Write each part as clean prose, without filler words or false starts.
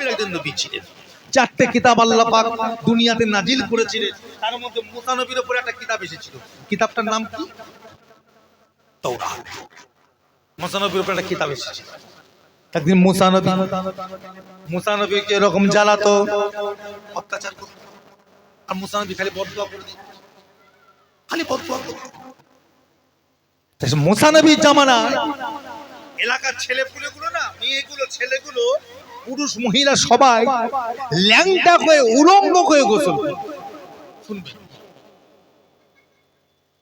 ধরনের একজন নবী ছিলেন। 4টে কিতাব আল্লাহ পাক দুনিয়াতে নাজিল করেছিলেন, তার মধ্যে মুসা নবীর উপরে একটা কিতাব এসেছিল। কিতাবটার নাম কি? তাওরাত। মুসা নবীর উপরে একটা কিতাব এসেছিল। একদিন মুসা নবীকে এরকম জ্বালাতো, অত্যাচার করতো, আর মুসা নবী খালি বদদুয়া করে দিত, খালি বদদুয়া করত। মুসা নবীর জামানা এলাকার ছেলেপুলেগুলো না, মেয়েগুলো, ছেলেগুলো, পুরুষ মহিলা সবাই ল্যাংটা হয়ে উলঙ্গ হয়ে গোসল করত। শুনবেন,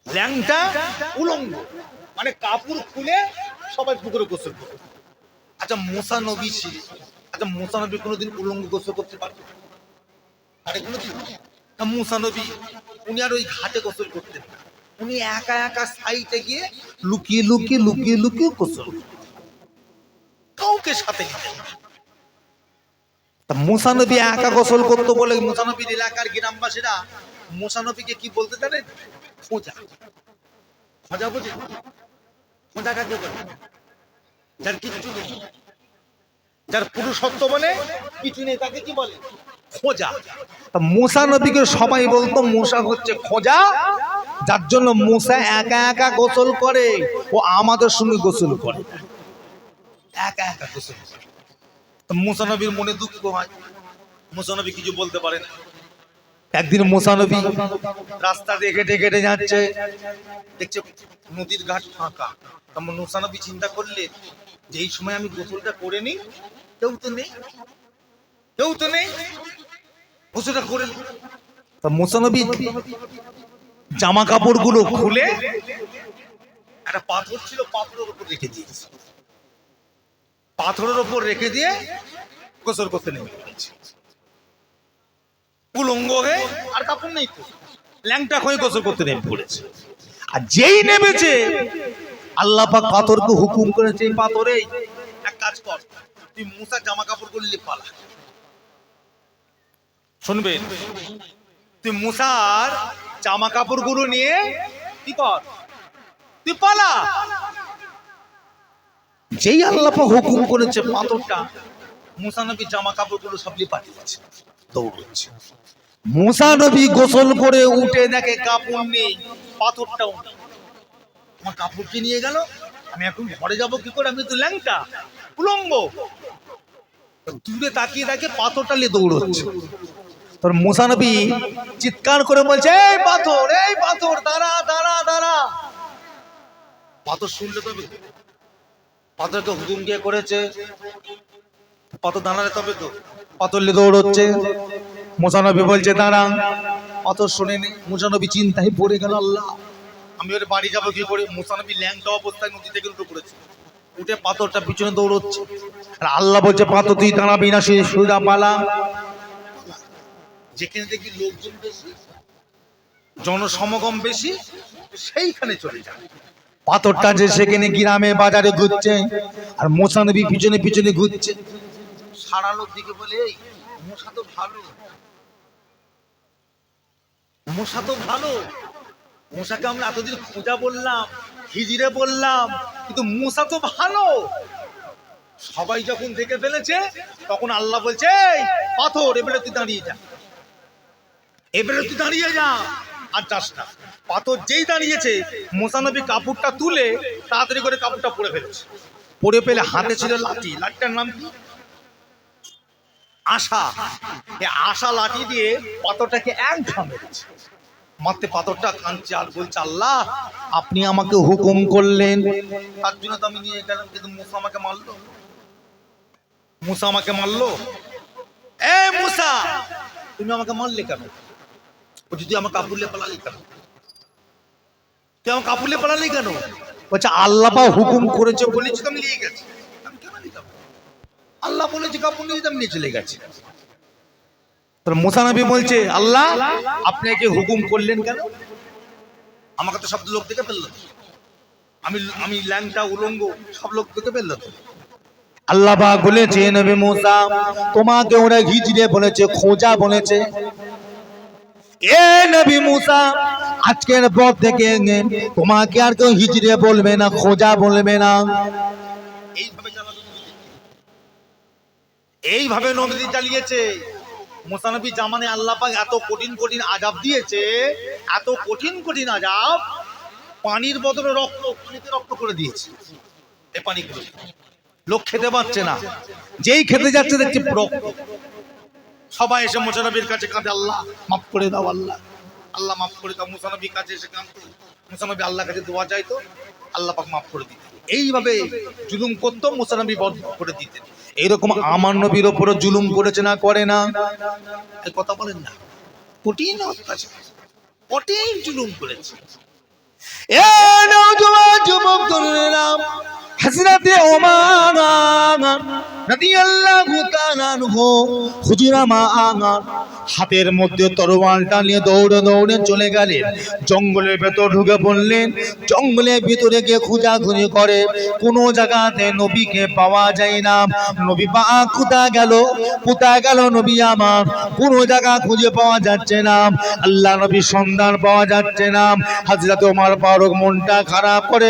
ল্যাংটা উলঙ্গ মানে কাপড় খুলে সবাই পুকুরে গোসল করত। আচ্ছা মুসা নবী ছিল, আচ্ছা মুসা নবী কোনোদিন উলঙ্গ গোসল করতে পারবে? আরে কোনোদিন না। মুসা নবী উনি আর ওই ঘাটে গোসল করতেন না, উনি একা একা সাইডে গিয়ে লুকিয়ে লুকিয়ে লুকিয়ে লুকিয়ে গোসল, কাউকে সাথে নিতেন না। মুসা নবী একা গোসল করতো বলে মুসা নবীর এলাকার গ্রামবাসীরা মুসা নবীকে কি বলতে জানেন? খোঁজা। খোঁজা বুঝে? খোঁজা কাকে বলে? যার কিচ্ছু নেই, যার পুরুষত্ব বলে কিছু নেই, তাকে কি বলে? খোঁজা। মুসা নবীকে সবাই বলতো মুসা হচ্ছে খোঁজা, যার জন্য মুসা একা একা গোসল করে, ও আমাদের সঙ্গে গোসল করে, একা একা গোসল করে। মুসা নবীর মনে দুঃখ হয়, মুসা নবী কিছু বলতে পারে না। একদিন মুসা নবী রাস্তা দিয়ে হেঁটে হেঁটে যাচ্ছে, দেখছে নদীর ঘাট ফাঁকা। তখন মুসা নবী চিন্তা করলেন যে এই সময় আমি গোসলটা করে নিই, কেউ তো নেই, কেউ তো নেই, গোসলটা করে নিই। তা মুসা নবী জামা কাপড় গুলো খুলে একটা পাথর ছিল, পাথরের উপর রেখে দিয়েছে, পাথরের উপর রেখে দিয়ে গোসল করতে নেমে গেছে। উলঙ্গ হয়ে, আর কাপড় নেই তো, ল্যাংটা হয়ে গোসল করতে নেমে পড়েছে। আর যেই নেমেছে আল্লাহ পাক পাথরকে হুকুম করেছে, এই পাথরে এক কাজ কর, তুই মুসার জামা কাপড় গুলি পালা। শুনবেন, তুই মুসার জামা কাপড় গুলো নিয়ে কি কর, তুই পালা। যেই আল্লাহ পাক হুকুম করেছে পাথরটা, মুসা নবী জামা কাপড় গুলো সব পাঠিয়েছে, দৌড়চ্ছে। মুসা নবী গোসল করে উঠে দেখে কাপড় নেই, পাথরটাও নেই। আমার কাপড় কি নিয়ে গেল, আমি এখন ঘরে যাব কি করে, আমি তো ল্যাংটা উলঙ্গ। দূরে তাকিয়ে দেখে পাথরটা নিয়ে দৌড়চ্ছে। তোর মুসা নবী চিৎকার করে বলছে, এই পাথর, এই পাথর, দাঁড়া দাঁড়া দাঁড়া। পাথর শুনলে তবে, পাথরকে হুকুম দিয়ে করেছে, পাথর দাঁড়ালে তবে তো। পাথর নিয়ে দৌড়চ্ছে, মুসা নবী বলছে দাঁড়া। পাথর শোনেনি, মুসা নবী চিন্তায় পড়ে গেল, আল্লাহ আমি ওর বাড়ি যাবো কি করে। মুসা নবী ল্যাংটা অবস্থায় নদী থেকে উঠে পড়েছে, উঠে পাথরটা পিছনে দৌড়চ্ছে। আর আল্লাহ বলছে পাথর তুই দাঁড়াবি না, সোজা পালা। যেখানে দেখি লোকজন বেশি, জনসমাগম বেশি, সেইখানে চলে যায়। পাথরটা যে সেখানে গ্রামে বাজারে ঘুরছে, আর মুসা নবী পিছনে পিছনে ঘুরছে। সারা লোক দিকে বলে, এই মুসা তো ভালো, মুসা তো ভালো, মুসাকে আমরা এতদিন খোঁজা বললাম, হিজড়ে বললাম, কিন্তু মুসা তো ভালো। সবাই যখন দেখে ফেলেছে, তখন আল্লাহ বলছে, এই পাথর এবারে তুই দাঁড়িয়ে যা, এবারে তুই দাঁড়িয়ে যা, আর যাস না। পাথর যেই দাঁড়িয়েছে, মুসা নবী কাপড়টা তুলে তাড়াতাড়ি করে কাপড়টা পরে ফেলেছে। পরে ফেলে হাতে ছিল লাঠি, লাঠিটার নাম কি? আশা। এই আশা লাঠি দিয়ে পাথরটাকে এক ঘা মেরেছে। মারতে পাথরটা কাঁদছে আর বলছে, আল্লাহ আপনি আমাকে হুকুম করলেন, তার জন্য তো আমি নিয়ে গেলাম, কিন্তু মুসা আমাকে মারলো, মুসা আমাকে মারলো। এ মুসা তুমি আমাকে মারলে কেন? যদি আমার কাপড়লে পালালি কেন? তুই আমার কাপড়লে পালালি কেন? বলছে আল্লাহ পাক হুকুম করেছে বলেছি তো আমি নিয়ে গেছি। আমি কেন নিতাম? আল্লাহ বলেছে কাপড় নিয়ে নিয়ে চলে গেছে। মুসা নবী বলছে, আল্লাহ আপনি একে হুকুম করলেন কেন? আমাকে তো সব লোক দেখে ফেললো, আমি ল্যাংটা উলঙ্গ, সব লোক দেখে ফেললো। আল্লাহ পাক বলেছে, নবী মুসা তোমাকে ওরা হিজড়ে বলেছে, খোঁজা বলেছে। এ নবী মুসা আজকের পর থেকে তোমাকে আর কেউ হিজড়ে বলবে না, খোঁজা বলবে না। এইভাবে এইভাবে নবী চালিয়েছে। মুসা নবী জামানে আল্লাহ পাক এত কঠিন কঠিন আযাব দিয়েছে, এত কঠিন কঠিন আযাব, পানির বদলে রক্ত, পানিতে রক্ত করে দিয়েছে। এই পানিগুলো লোক খেতে পারছে না, যেই খেতে যাচ্ছে দেখছে রক্ত। সবাই এসে মুসা নবীর কাছে কাঁদে, আল্লাহ মাফ করে দাও, আল্লাহ আল্লাহ মাফ করে দাও। মুসা নবীর কাছে এসে কাঁদতো, মুসা নবী আল্লাহর কাছে দোয়া চাইতো, আল্লাহ পাক মাফ করে দিতেন। এইভাবে জুলুম করতো, মুসা নবী বন্ধ করে দিতেন। এইরকম আমার নবীর ওপরও জুলুম করেছে না, করে না? এই কথা বলেন না, কঠিন অত্যাচার, কঠিন জুলুম করেছে। এ নওজোয়ান যুবক তরুণেরা, হযরতে ওমর রাদিয়াল্লাহু তাআলা আনহু হুজুরা মা হাতের মধ্যে তরোয়ালটা নিয়ে দৌড়ে দৌড়ে চলে গেলেন, জঙ্গলের ভেতর ঢুকে পড়লেন। জঙ্গলের ভিতরে গিয়ে খোঁজাখুঁজি করে, কোনো জায়গাতে নবীকে পাওয়া যায় না। নবী পাক কোথায় গেল, কোথায় গেল নবী আমার, কোনো জায়গা খুঁজে পাওয়া যাচ্ছে না। আল্লাহ নবীর সন্ধান পাওয়া যাচ্ছে না। হযরত ওমর ফারুক মনটা খারাপ করে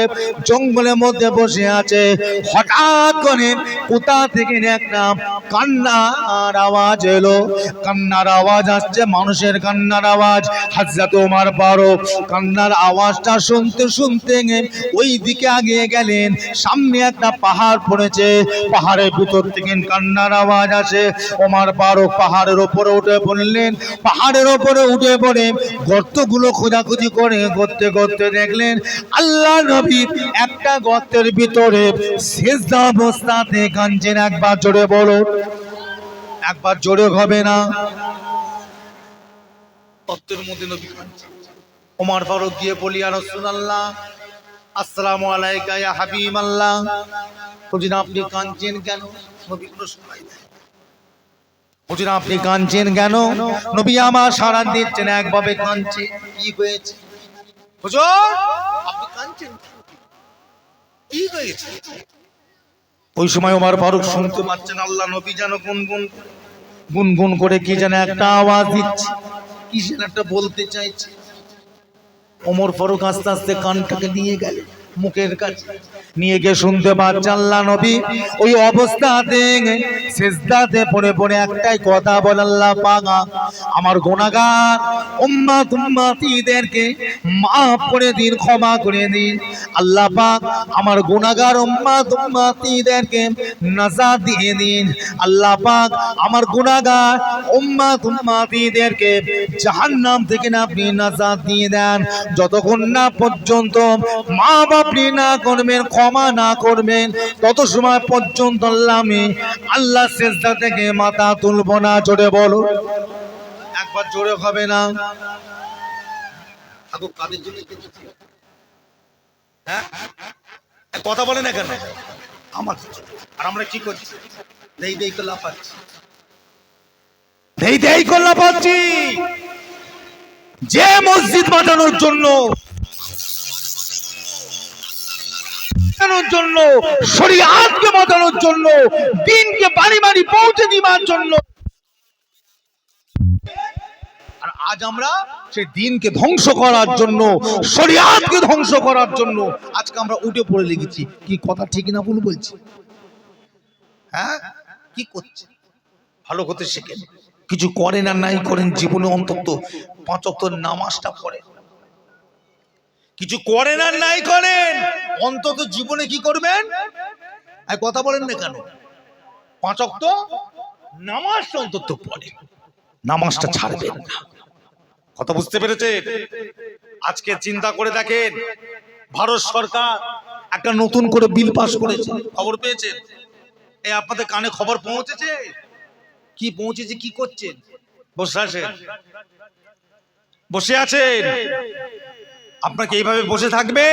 জঙ্গলের মধ্যে বসে আছে। হঠাৎ করে কোথা থেকে একটা কান্নার আওয়াজ এলো। কান্নার আওয়াজ আসছে, মানুষের কান্নার আওয়াজ। হযরত ওমর ফারুক কান্নার আওয়াজটা শুনতে শুনতে ওই দিকে আগিয়ে গেলেন। সামনে একটা পাহাড় পড়েছে, পাহাড়ের ভিতর থেকে কান্নার আওয়াজ আসে। ওমর ফারুক পাহাড়ের উপরে উঠে পড়লেন। পাহাড়ের উপরে উঠে পড়ে গর্তগুলো খোঁজাখুঁজি করে করতে করতে দেখলেন আল্লাহ নবী একটা গর্তের ভিতরে সিজদা অবস্থাতে কাঁদছেন। একবার জোরে বলো, একবার জোরে হবে না? গর্তের মধ্যে নবী কাঁদছেন। ওমর ফারুক গিয়ে বলি, ইয়া রাসূলুল্লাহ, আসসালামু আলাইকা ইয়া হাবিবাল্লাহ। হুজুর আপনি কাঁদছেন কেন? নবী কোনো শোনাই দেয়। হুজুর আপনি কাঁদছেন কেন? নবী আমার সাড়া দিচ্ছেন, একভাবে কাঁদছে। কি হয়েছে হুজুর, আপনি কাঁদছেন কি হয়েছে? ওই সময় ওমর ফারুক শুনতে পাচ্ছেন আল্লাহ নবী যেন গুনগুন করে কি যেন একটা আওয়াজ দিচ্ছে, কি যেন একটা বলতে চাইছে। ওমর ফারুক আস্তে আস্তে কানটাকে নিয়ে গেল মুখের কাছে, নিয়ে গিয়ে শুনতে পাচ্ছে আল্লাহ নবী ওই অবস্থাতে সিজদাতে পড়ে পড়ে একটাই কথা বলে, আল্লাহ পাক আমার গুনাহগার উম্মতিদেরকে মাফ করে দিন, ক্ষমা করে দিন। আল্লাহ পাক আমার গুনাহগার উম্মতিদেরকে নাজাত দিয়ে দিন। আল্লাহ পাক আমার গুনাহগার উম্মতিদেরকে জাহান্নাম থেকে আপনি নাজাত দিয়ে দেন। যতক্ষণ না পর্যন্ত মাফ আপনি না করবেন, ক্ষমা না করবেন, তত সময় পর্যন্ত আমি আল্লাহ সিজদা থেকে মাথা তুলব না। জোরে বলো, একবার জোরে হবে না? কাদের জন্য কথা বলে না কেন? আমার। আর আমরা কি করছি? দেই দেই করে লাফাচ্ছি, দেই দেই করে লাফাচ্ছি। যে মসজিদ বাঁচানোর জন্য, জন্য শরীয়তকে বাঁচানোর জন্য, দ্বীনকে বাড়ি বাড়ি পৌঁছে দিবার জন্য, আর আজ আমরা সেই দ্বীনকে ধ্বংস করার জন্য, শরীয়তকে ধ্বংস করার জন্য আজকে আমরা উঠে পড়ে লেগেছি। কি কথা ঠিক না ভুল বলছি? হ্যাঁ, কি করছে? ভালো হতে শেখেন। কিছু করেন আর নাই করেন, জীবনে অন্তত 5 ওয়াক্ত নামাজটা পড়েন। কিছু করেন আর নাই করেন, অন্তত জীবনে কি করবেন? আর কথা বলেন না কেন? 5 ওয়াক্ত নামাজটা অন্তত পড়েন, নামাজটা ছাড়বেন না। কথা বুঝতে পেরেছেন? আজকে চিন্তা করে দেখেন, ভারত সরকার একটা নতুন করে বিল পাস করেছে। খবর পেয়েছেন? এই আপনাদের কানে খবর পৌঁছেছে? কি পৌঁছেছে? কি করছেন? বসে আছেন, বসে আছেন। আপনাকে এইভাবে বসে থাকবে?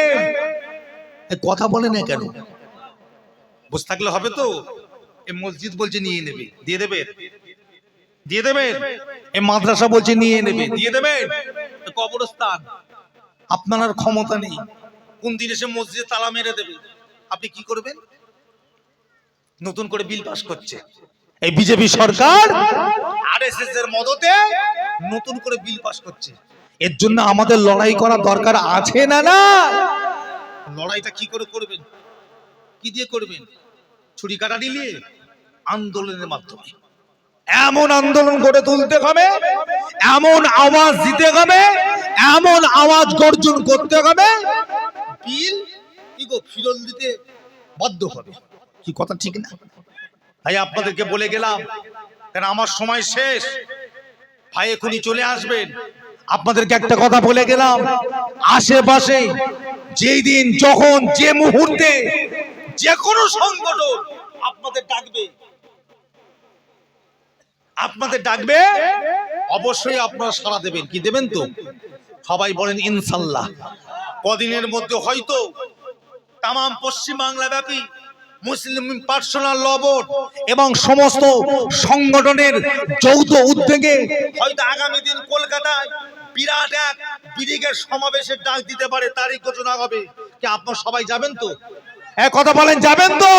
কথা বলে না কেন? বসে থাকলে হবে তো? এই মসজিদ বলছে নিয়ে নেবে, দিয়ে দেবেন, দিয়ে দেবেন। এই মাদ্রাসা বলছে নিয়ে নেবে, দিয়ে দেবেন। কবরস্থান আপনার আর ক্ষমতা নেই। কোন দিন এসে মসজিদে তালা মেরে দেবে, আপনি কি করবেন? নতুন করে বিল পাস করছে এই বিজেপি সরকার, আরএসএস এর মদতে নতুন করে বিল পাস করছে। এর জন্য আমাদের লড়াই করা দরকার আছে না? না, লড়াইটা কি করে করবেন? কি দিয়ে করবেন? ছুরি কাটা নিয়ে? আন্দোলনের মাধ্যমে। এমন আন্দোলন গড়ে তুলতে হবে, এমন আওয়াজ দিতে হবে, এমন আওয়াজ গর্জন করতে হবে, বিল কি গো ফিরল দিতে বাধ্য হবে। কি কথা ঠিক না? ভাই আপনাদেরকে বলে গেলাম, কারণ আমার সময় শেষ। ভাই এখনই চলে আসবেন। আপনাদেরকে একটা কথা বলে গেলাম, আশেপাশে যেই দিন যখন যে মুহূর্তে যে কোনো সংগঠন আপনাদের ডাকবে অবশ্যই আপনারা সাড়া দেবেন। কি দেবেন তো? সবাই বলেন ইনশাল্লাহ। কদিনের মধ্যে হয়তো তাম পশ্চিম বাংলা ব্যাপী মুসলিম পার্সোনাল ল বোর্ড এবং সমস্ত সংগঠনের যৌথ উদ্যোগে হয়তো আগামী দিন কলকাতায় বিরাট এক ব্রিগেড সমাবেশের ডাক দিতে পারে, তারিখ ঘোষণা হবে। কি আপনারা সবাই যাবেন তো? এক কথা বলেন, যাবেন তো?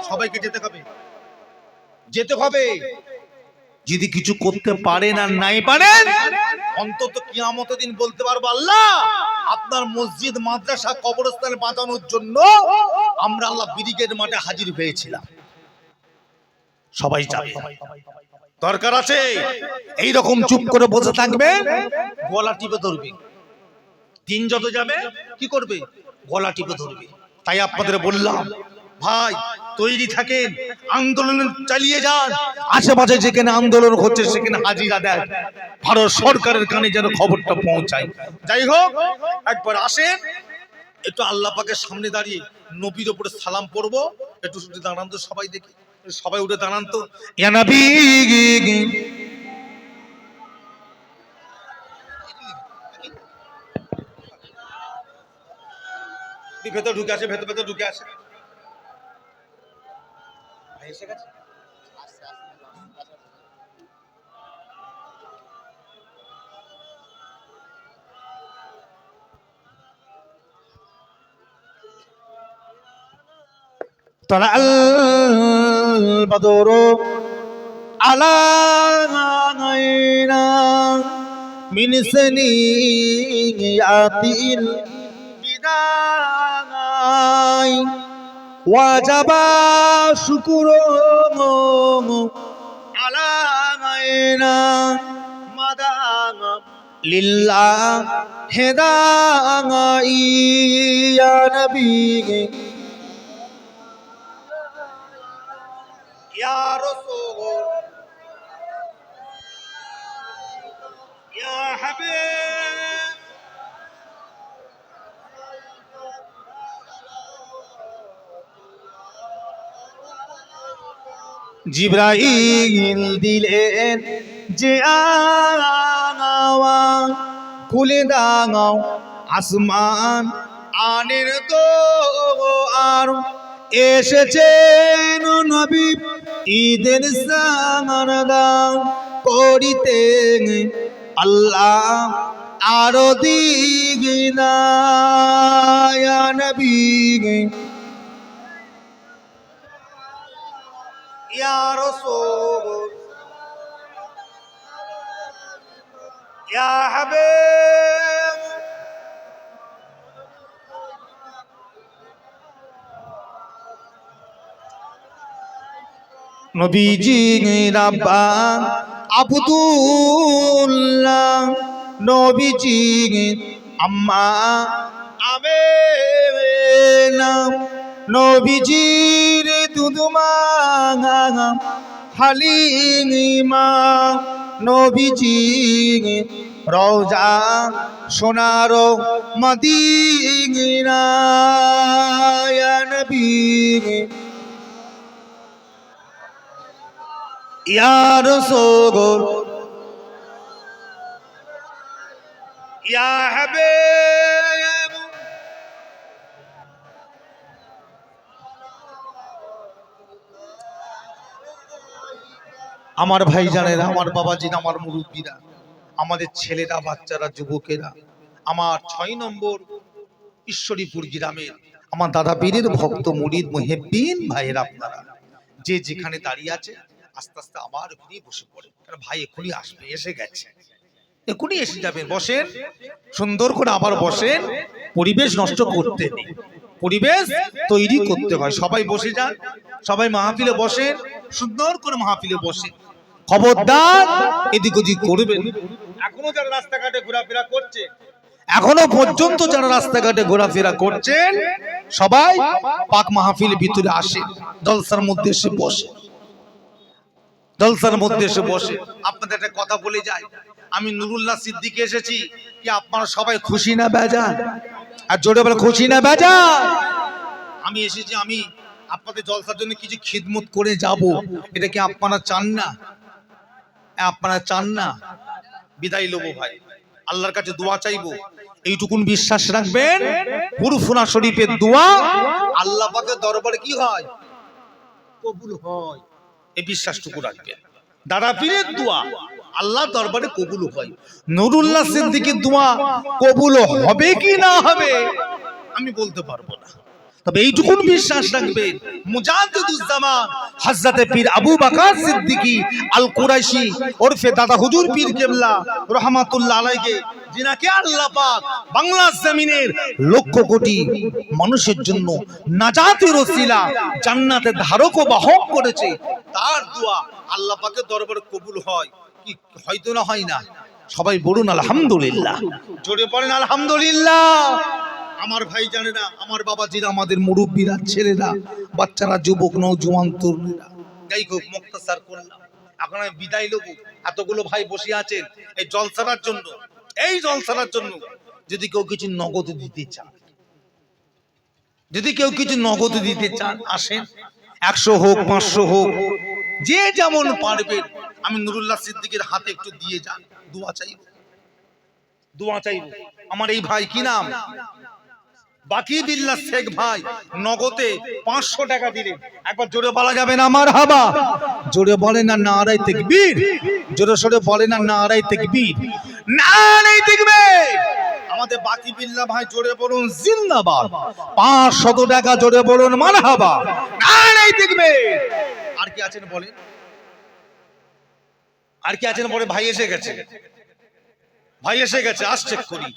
সবাইকে যেতে হবে, যেতে হবে। যদি কিছু করতে পারেন আর নাই পারেন, অন্তত কিয়ামতের দিন বলতে পারবো, আল্লাহ আপনার মসজিদ মাদ্রাসা কবরস্থানে বাঁচানোর জন্য আমরা আল্লাহ ব্রিগেড মাঠে হাজির হয়েছিলাম। সবাই যাবে, দরকার আছে। এই রকম চুপ করে বসে থাকবে, গলা টিপে ধরবে। দিন যত যাবে কি করবে? গলা টিপে ধরবে। তাই আপনাদের বললাম, ভাই তৈরি থাকেন, আন্দোলন চালিয়ে যান। আশেপাশে যেখানে আন্দোলন হচ্ছে সেখানে হাজিরা দেন, ভারত সরকারের কানে যেন খবরটা পৌঁছায়। যাই হোক, একবার আসেন, একটু আল্লাহ পাকের সামনে দাঁড়িয়ে নবীর উপরে সালাম পড়বো। একটু দাঁড়ান তো সবাই, দেখি সবাই উঠে দাঁড়ান তো। ইয়া নবী, ভেতর ঢুকে আসে, ভেতর ভেতর ঢুকে আসে। এসে গেছে। طلع البدر علينا من ثنيات البداية وجب شكر علينا مدى لله هدايا يا نبي يا رسول يا حبيب জিবরাইল দিলেন যে আওয়াজ, খুলে দাও আসমান আনের দোয়ার, এসেছেন নবী ঈদের সামাদান করিতে আল্লাহ আরো দিগিনা ইয়া নবী ইয়া রাসূল ইয়া হাবিব। নবীজি রাব্বা আব্দুল্লাহ, নবীজি আম্মা আমেনা, নবীজির দুধমা হালিমা, নবীজি রওজা সোনার মদিনা ইয়া নবী ইয়া রাসূল ইয়া হাবিব। আমার ভাইজানেরা, আমার বাবাজিরা, আমার মুরব্বীরা, আমাদের ছেলেরা, বাচ্চারা, যুবকেরা, আমার 6 নম্বর ঈশ্বরীপুর গ্রামের আমার দাদা পীরের ভক্ত মুরিদ মুহিব্বিন ভাইয়েরা, আপনারা যে যেখানে দাঁড়িয়ে আছে আস্তে আস্তে আমার ওখানে বসে পড়ে। কারণ ভাই এখনই আসবে, এসে গেছে, এখনই এসে যাবেন। বসেন, সুন্দর করে আবার বসেন, পরিবেশ নষ্ট করতে নেই। পরিবেশ তৈরি করতে হয়। সবাই বসে যান, সবাই মাহফিলে বসেন, সুন্দর করে মাহফিলে বসে। খবরদার এদিক ওদিক করবেন। এখনো যারা রাস্তাঘাটে ঘোরাফেরা করছে, এখনো পর্যন্ত যারা রাস্তাঘাটে ঘোরাফেরা করছেন, সবাই পাক মাহফিল ভিতরে আসে, জলসার মধ্যে এসে বসে, জলসার মধ্যে এসে বসে। আপনাদের একটা কথা বলে যাই, আমি নুরুল্লাহ সিদ্দিকী এসেছি, কি আপনারা সবাই খুশি না বেজার? আর জোরে বলে খুশি না বেজার? আমি এসেছি, আমি আপনাদের জলসার জন্য কিছু খিদমত করে যাব, এটা কি আপনারা চান না? আপনারা চান না? বিদায় লব ভাই, আল্লাহর কাছে দোয়া চাইবো, এইটুকুন বিশ্বাস রাখবেন, ফুরফুরা শরীফের দোয়া আল্লাহ পাকের দরবারে কি হয়? কবুল হয়। এই বিশ্বাসটুকু রাখবেন। দাদা পীরের দোয়া আল্লাহ দরবারে কবুল হয়। নুরুল্লাহ সিদ্দিকীর দোয়া কবুল হবে কি না হবে আমি বলতে পারবো না, তবে এইটুকুন বিশ্বাস রাখবেন, মুজাদ্দিদুজ্জামান হযরতে পীর আবু বকর সিদ্দিকী আল কুরাইশি ওরফে দাদা হুজুর পীর কেবলা রাহমাতুল্লাহ আলাইহি, যিনাকে আল্লাহ পাক বাংলার জমিনের লক্ষ কোটি মানুষের জন্য নাজাতের ওসিলা, জান্নাতের ধারক ও বাহক করেছে, তার দোয়া আল্লাহ পাকের দরবারে কবুল হয় কি হয়তো না হয় না? সবাই বলুন আলহামদুলিল্লাহ, জোরে পড়েন আলহামদুলিল্লাহ। আমার ভাই জানেরা, আমার বাবাজিরা, আমাদের মুরব্বীরা, ছেলেরা, বাচ্চারা, যুবক, নওজোয়ান, তরুণীরা, যাই হোক মুক্তাসার করলাম, এখন আমি বিদায় নেব। এতগুলো ভাই বসে আছেন এই জলসার জন্য, এই জলসার জন্য। যদি কেউ কিছু নগদ দিতে চান, যদি কেউ কিছু নগদ দিতে চান, আসেন, 100 হোক 500 হোক, যে যেমন পারবেন, আমি নুরুল্লাহ সিদ্দিকীর হাতে একটু দিয়ে যান, দোয়া চাইব, দোয়া চাইব। আমার এই ভাই কি নাম? বাকি বিল্লাহ শেখ ভাই নগদে 500 টাকা দিলেন। একবার জোরে বলা যাবে না মারহাবা? জোরে বলে না নারায়ে তাকবীর? জোরে সোরে বলে না নারায়ে তাকবীর? নারায়ে তাকবীর! আমাদের বাকি বিল্লাহ ভাই জোরে বলুন জিন্দাবাদ। 500 টাকা জোরে বলুন মারহাবা, নারায়ে তাকবীর। আর কি আছেন বলেন? আর কি আছেন বলে? ভাই এসে গেছে, ভাই এসে গেছে, আসছে করি।